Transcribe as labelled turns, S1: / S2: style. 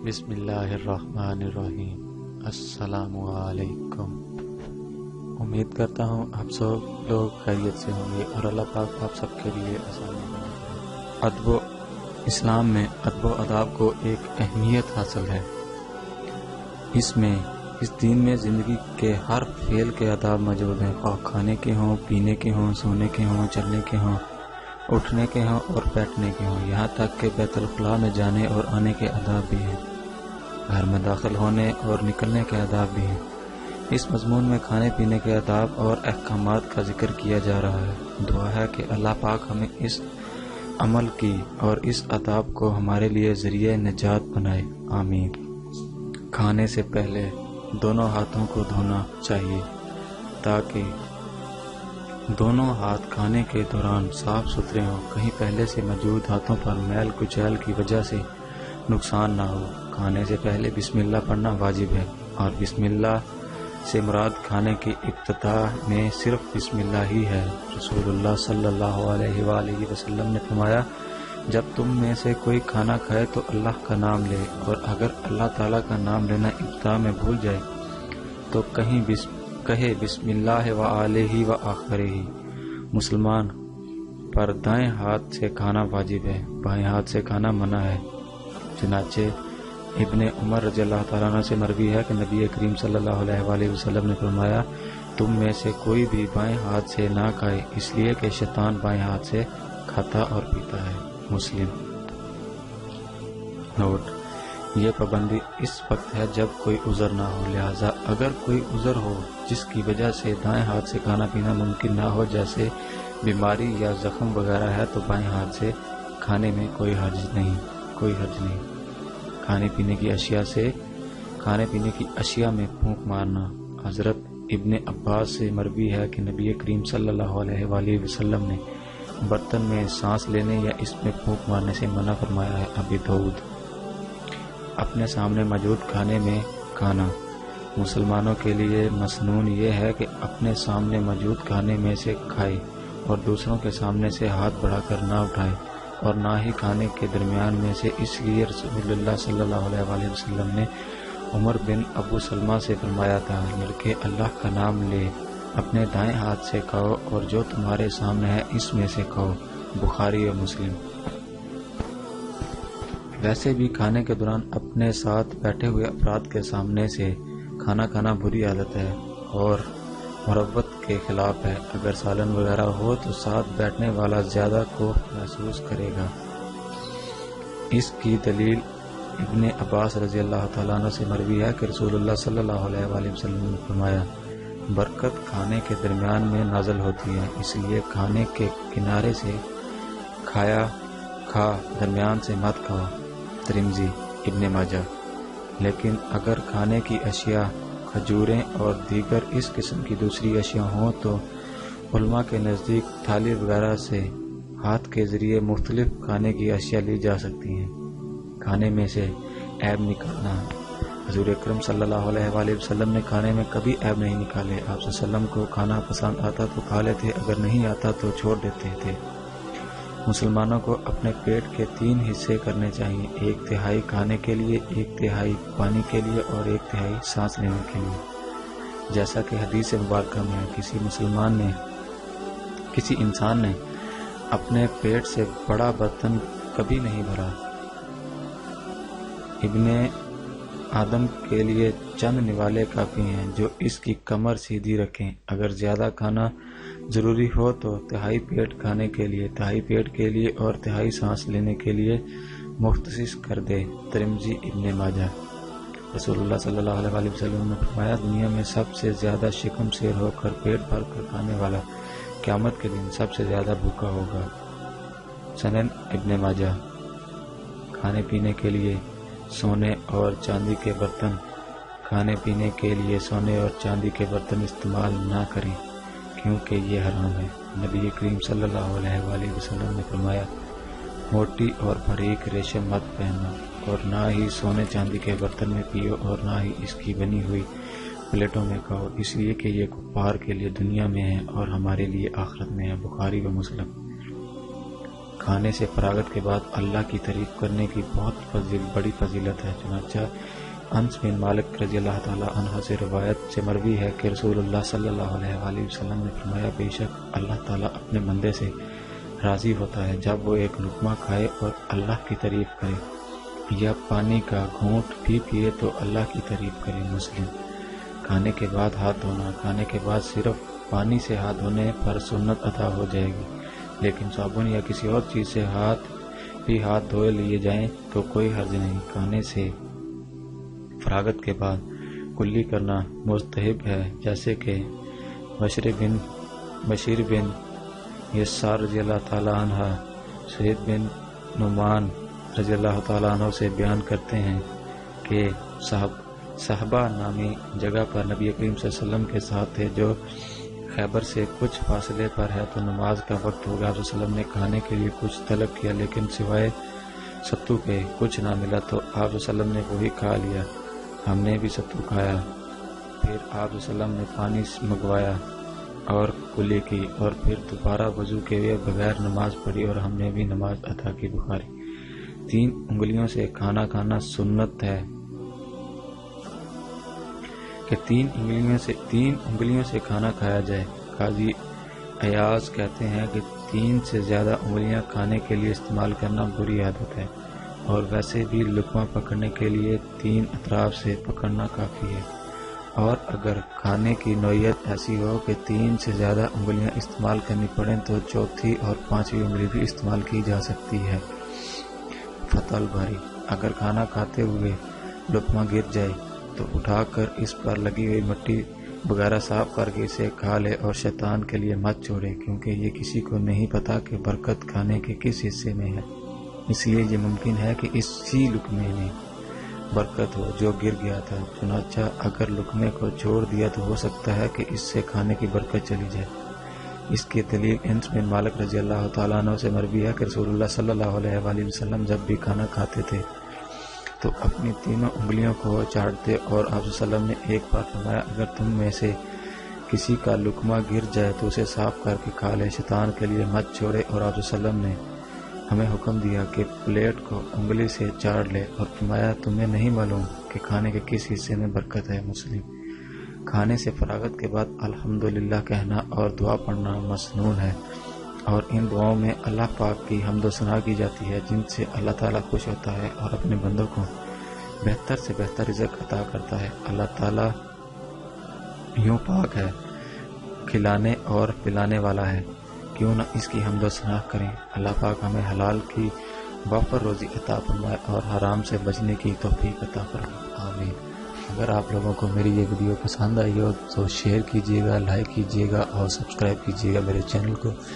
S1: بسم اللہ الرحمن الرحیم۔ السلام علیکم۔ امید کرتا ہوں آپ سب لوگ خیریت سے ہوں گے اور اللہ پاک آپ سب کے لیے آسانی بنائے۔ اسلام میں ادب و آداب کو ایک اہمیت حاصل ہے۔ اس دین میں زندگی کے ہر فعل کے آداب موجود ہیں، خواہ کھانے کے ہوں، پینے کے ہوں، سونے کے ہوں، چلنے کے ہوں، اٹھنے کے ہوں اور بیٹھنے کے ہوں، یہاں تک کہ بیت الخلاء میں جانے اور آنے کے آداب بھی ہیں، گھر میں داخل ہونے اور نکلنے کے آداب بھی ہیں۔ اس مضمون میں کھانے پینے کے آداب اور احکامات کا ذکر کیا جا رہا ہے۔ دعا ہے کہ اللہ پاک ہمیں اس عمل کی اور اس آداب کو ہمارے لیے ذریعہ نجات بنائے، آمین۔ کھانے سے پہلے دونوں ہاتھوں کو دھونا چاہیے تاکہ دونوں ہاتھ کھانے کے دوران صاف ستھرے ہوں، کہیں پہلے سے موجود ہاتھوں پر میل کچیل کی وجہ سے نقصان نہ ہو۔ کھانے سے پہلے بسم اللہ پڑھنا واجب ہے، اور بسم اللہ سے مراد کھانے کی ابتداء میں صرف بسم اللہ ہی ہے۔ رسول اللہ صلی اللہ علیہ وآلہ وسلم نے فرمایا، جب تم میں سے کوئی کھانا کھائے تو اللہ کا نام لے، اور اگر اللہ تعالیٰ کا نام لینا ابتداء میں بھول جائے تو کہے بسم اللہ وآلہ وآخرہ۔ مسلمان پر دائیں ہاتھ سے کھانا واجب ہے، بائیں ہاتھ سے کھانا منع ہے۔ چنانچہ ابن عمر رضی اللہ تعالیٰ عنہ سے مروی ہے کہ نبی کریم صلی اللہ علیہ وآلہ وسلم نے فرمایا، تم میں سے کوئی بھی بائیں ہاتھ سے نہ کھائے، اس لیے کہ شیطان بائیں ہاتھ سے کھاتا اور پیتا ہے۔ مسلم۔ نوٹ: یہ پابندی اس وقت ہے جب کوئی عذر نہ ہو، لہذا اگر کوئی عذر ہو جس کی وجہ سے دائیں ہاتھ سے کھانا پینا ممکن نہ ہو، جیسے بیماری یا زخم وغیرہ ہے، تو بائیں ہاتھ سے کھانے میں کوئی حرج نہیں۔ کھانے پینے کی اشیاء میں پھونک مارنا۔ حضرت ابن عباس سے مروی ہے کہ نبی کریم صلی اللہ علیہ وآلہ وسلم نے برتن میں سانس لینے یا اس میں پھونک مارنے سے منع فرمایا ہے۔ ابی داؤد۔ اپنے سامنے موجود کھانے میں کھانا۔ مسلمانوں کے لیے مسنون یہ ہے کہ اپنے سامنے موجود کھانے میں سے کھائے اور دوسروں کے سامنے سے ہاتھ بڑھا کر نہ اٹھائے، اور نہ ہی کھانے کے درمیان میں سے، اس لیے رسول اللہ صلی اللہ علیہ وآلہ وسلم نے عمر بن ابو سلمہ سے فرمایا تھا، لڑکے اللہ کا نام لے، اپنے دائیں ہاتھ سے کھاؤ اور جو تمہارے سامنے ہے اس میں سے کھاؤ۔ بخاری و مسلم۔ ویسے بھی کھانے کے دوران اپنے ساتھ بیٹھے ہوئے افراد کے سامنے سے کھانا کھانا بری عادت ہے اور مروت کے خلاف ہے۔ اگر سالن وغیرہ ہو تو ساتھ بیٹھنے والا زیادہ کوفت محسوس کرے گا۔ اس کی دلیل ابن عباس رضی اللہ تعالیٰ عنہ سے مروی ہے کہ رسول اللہ صلی اللہ علیہ وآلہ وسلم نے فرمایا، برکت کھانے کے درمیان میں نازل ہوتی ہے، اس لیے کھانے کے کنارے سے کھا، درمیان سے مت کھاؤ۔ ترمذی، ابن ماجہ۔ لیکن اگر کھانے کی اشیاء کھجوریں اور دیگر اس قسم کی دوسری اشیاء ہوں تو علماء کے نزدیک تھالی وغیرہ سے ہاتھ کے ذریعے مختلف کھانے کی اشیاء لی جا سکتی ہیں۔ کھانے میں سے عیب نکالنا۔ حضور اکرم صلی اللہ علیہ وآلہ وسلم نے کھانے میں کبھی عیب نہیں نکالے۔ آپ صلی اللہ علیہ وسلم کو کھانا پسند آتا تو کھا لیتے، اگر نہیں آتا تو چھوڑ دیتے تھے۔ مسلمانوں کو اپنے پیٹ کے 3 حصے کرنے چاہیے، 1/3 کھانے کے لیے، 1/3 پانی کے لیے اور 1/3 سانس لینے کے لیے، جیسا کہ حدیث مبارکہ میں ہے، کسی انسان نے اپنے پیٹ سے بڑا برتن کبھی نہیں بھرا۔ ابن آدم کے لیے چند نوالے کافی ہیں جو اس کی کمر سیدھی رکھیں۔ اگر زیادہ کھانا ضروری ہو تو 1/3 پیٹ کھانے کے لیے، 1/3 پیٹ کے لیے اور 1/3 سانس لینے کے لیے مختص کر دے۔ ترمذی، ابن ماجہ۔ رسول اللہ صلی اللہ علیہ وآلہ وسلم نے فرمایا، دنیا میں سب سے زیادہ شکم سیر ہو کر پیٹ بھر کر کھانے والا قیامت کے دن سب سے زیادہ بھوکا ہوگا۔ سنن ابن ماجہ۔ کھانے پینے کے لیے سونے اور چاندی کے برتن۔ کھانے پینے کے لیے سونے اور چاندی کے برتن استعمال نہ کریں کیونکہ یہ حرام ہے۔ نبی کریم صلی اللہ علیہ وآلہ وسلم نے فرمایا، موٹی اور باریک ریشم مت پہننا، اور نہ ہی سونے چاندی کے برتن میں پیو اور نہ ہی اس کی بنی ہوئی پلیٹوں میں کھاؤ، اس لیے کہ یہ کفار کے لیے دنیا میں ہے اور ہمارے لیے آخرت میں ہے۔ بخاری و مسلم۔ کھانے سے فراغت کے بعد اللہ کی تعریف کرنے کی بہت بڑی فضیلت ہے۔ چنانچہ انس بن مالک رضی اللہ تعالیٰ عنہ سے روایت سے مروی ہے کہ رسول اللہ صلی اللہ علیہ وآلہ وسلم نے فرمایا، بے شک اللہ تعالیٰ اپنے بندے سے راضی ہوتا ہے جب وہ ایک لقمہ کھائے اور اللہ کی تعریف کرے، یا پانی کا گھونٹ بھی پیے تو اللہ کی تعریف کرے۔ مسلم۔ کھانے کے بعد ہاتھ دھونا۔ کھانے کے بعد صرف پانی سے ہاتھ دھونے پر سنت ادا ہو جائے گی، لیکن صابن یا کسی اور چیز سے ہاتھ دھو لیے جائیں تو کوئی حرج نہیں۔ کھانے سے فراغت کے بعد کلی کرنا مستحب ہے، جیسے کہ بشیر بن یسار رضی اللہ تعالیٰ عنہ سعید بن نعمان رضی اللہ تعالیٰ عنہ سے بیان کرتے ہیں کہ صحابہ نامی جگہ پر نبی کریم صلی اللہ علیہ وسلم کے ساتھ تھے جو خیبر سے کچھ فاصلے پر ہے، تو نماز کا وقت ہو گیا۔ آپ وسلم نے کھانے کے لیے کچھ طلب کیا، لیکن سوائے ستو کے کچھ نہ ملا، تو آپ وسلم نے وہی کھا لیا۔ ہم نے بھی ستو کھایا۔ پھر آپ وسلم نے پانی منگوایا اور کلی کی، اور پھر دوبارہ وضو کے ہوئے بغیر نماز پڑھی، اور ہم نے بھی نماز ادا کی۔ بخاری۔ 3 انگلیوں سے کھانا کھانا سنت ہے کہ 3 انگلیوں سے کھانا کھایا جائے۔ قاضی ایاز کہتے ہیں کہ 3 سے زیادہ انگلیاں کھانے کے لیے استعمال کرنا بری عادت ہے، اور ویسے بھی لقمہ پکڑنے کے لیے 3 اطراف سے پکڑنا کافی ہے، اور اگر کھانے کی نوعیت ایسی ہو کہ 3 سے زیادہ انگلیاں استعمال کرنی پڑیں تو چوتھی اور 5ویں انگلی بھی استعمال کی جا سکتی ہے۔ فتح الباری۔ اگر کھانا کھاتے ہوئے لقمہ گر جائے تو اٹھا کر اس پر لگی ہوئی مٹی وغیرہ صاف کر کے اسے کھا لے، اور شیطان کے لیے مت چھوڑے، کیونکہ یہ کسی کو نہیں پتا کہ برکت کھانے کے کس حصے میں ہے، اس لیے یہ ممکن ہے کہ اسی لقمے میں برکت ہو جو گر گیا تھا۔ چنانچہ اگر لقمے کو چھوڑ دیا تو ہو سکتا ہے کہ اس سے کھانے کی برکت چلی جائے۔ اس کی دلیل انس بن مالک رضی اللہ تعالیٰ عنہ سے مروی ہے کہ رسول اللہ صلی اللہ علیہ وآلہ وسلم جب بھی کھانا کھاتے تھے تو اپنی تینوں انگلیوں کو چاٹتے، اور آپ صلی اللہ علیہ وسلم نے ایک بار فرمایا، اگر تم میں سے کسی کا لقمہ گر جائے تو اسے صاف کر کے کھا لے، شیطان کے لیے مت چھوڑے۔ اور آپ صلی اللہ علیہ وسلم نے ہمیں حکم دیا کہ پلیٹ کو انگلی سے چاٹ لے، اور فرمایا، تمہیں نہیں معلوم کہ کھانے کے کس حصے میں برکت ہے۔ مسلم۔ کھانے سے فراغت کے بعد الحمدللہ کہنا اور دعا پڑھنا مسنون ہے، اور ان دعاؤں میں اللہ پاک کی حمد و ثنا کی جاتی ہے، جن سے اللہ تعالیٰ خوش ہوتا ہے اور اپنے بندوں کو بہتر سے بہتر رزق عطا کرتا ہے۔ اللہ تعالیٰ یوں پاک ہے، کھلانے اور پلانے والا ہے، کیوں نہ اس کی حمد و ثنا کریں۔ اللہ پاک ہمیں حلال کی وافر روزی عطا فرمائے اور حرام سے بچنے کی توفیق عطا فرمائے، آمین۔ اگر آپ لوگوں کو میری یہ ویڈیو پسند آئی ہو تو شیئر کیجیے گا، لائک کیجیے گا اور سبسکرائب کیجیے گا میرے چینل کو۔